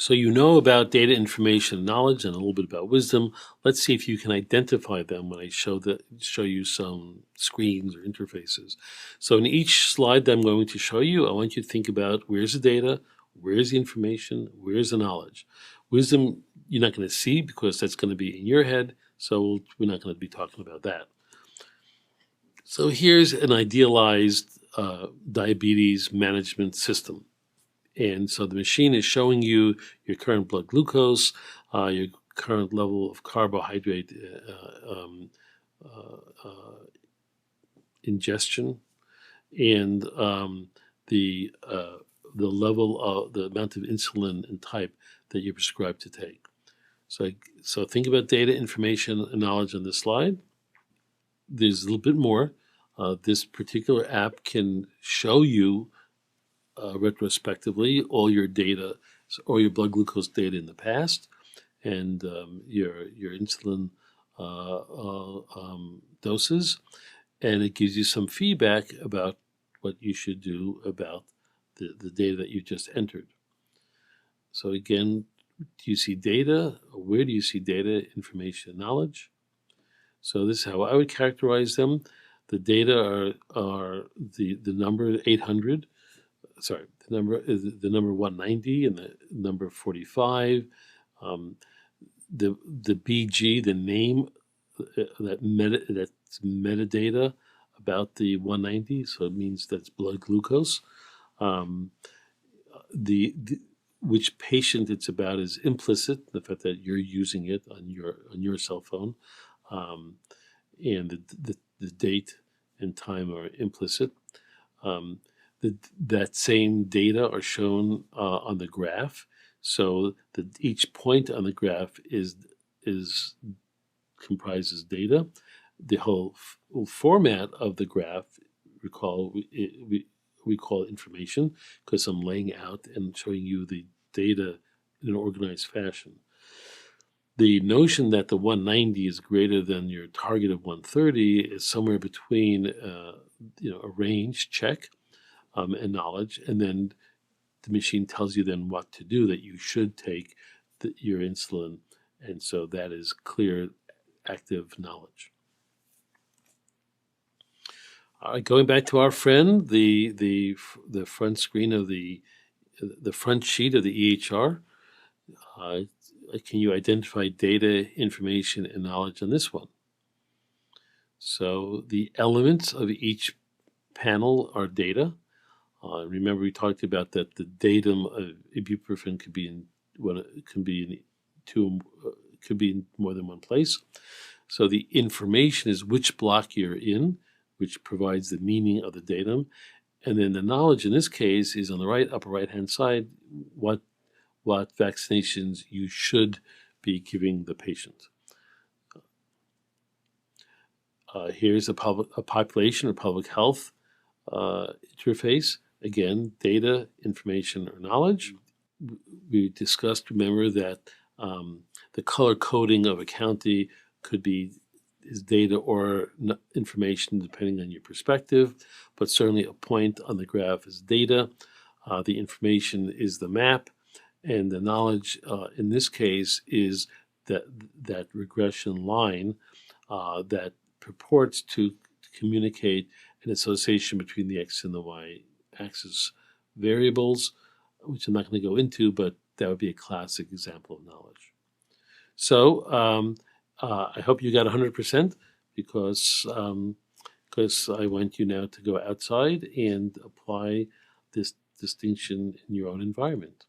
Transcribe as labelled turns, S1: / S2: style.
S1: So you know about data, information, knowledge, and a little bit about wisdom. Let's see if you can identify them when I show you some screens or interfaces. So in each slide that I'm going to show you, I want you to think about where's the data, where's the information, where's the knowledge. Wisdom you're not going to see because that's going to be in your head, so we're not going to be talking about that. So here's an idealized diabetes management system. And so the machine is showing you your current blood glucose, your current level of carbohydrate ingestion, and the level of the amount of insulin and type that you're prescribed to take. So think about data, information, and knowledge on this slide. There's a little bit more. This particular app can show you retrospectively all your data, or your blood glucose data in the past, and your insulin doses, and it gives you some feedback about what you should do about the data that you just entered. So again, do you see data? Where do you see data, information, knowledge? So this is how I would characterize them. The data are the number 800. Sorry, the number 190 and the number 45. The BG, the name that's metadata about the 190, so it means that's blood glucose. Which patient it's about is implicit, the fact that you're using it on your cell phone, and the date and time are implicit. That same data are shown on the graph, so that each point on the graph comprises data. The whole format of the graph, we call it information, because I'm laying out and showing you the data in an organized fashion. The notion that the 190 is greater than your target of 130 is somewhere between a range check and knowledge, and then the machine tells you then what to do, that you should take your insulin, and so that is clear, active knowledge. Going back to our friend, the front screen of the front sheet of the EHR. Can you identify data, information, and knowledge on this one? So the elements of each panel are data. Remember, we talked about that the datum of ibuprofen could be in more than one place. So the information is which block you're in, which provides the meaning of the datum, and then the knowledge in this case is on the upper right-hand side, what vaccinations you should be giving the patient. Here's a population or public health interface. Again, data, information, or knowledge. We discussed, remember, that the color coding of a county is data or information depending on your perspective, but certainly a point on the graph is data. The information is the map, and the knowledge in this case is that regression line that purports to communicate an association between the x and the y axis variables, which I'm not going to go into, but that would be a classic example of knowledge. So I hope you got 100% because I want you now to go outside and apply this distinction in your own environment.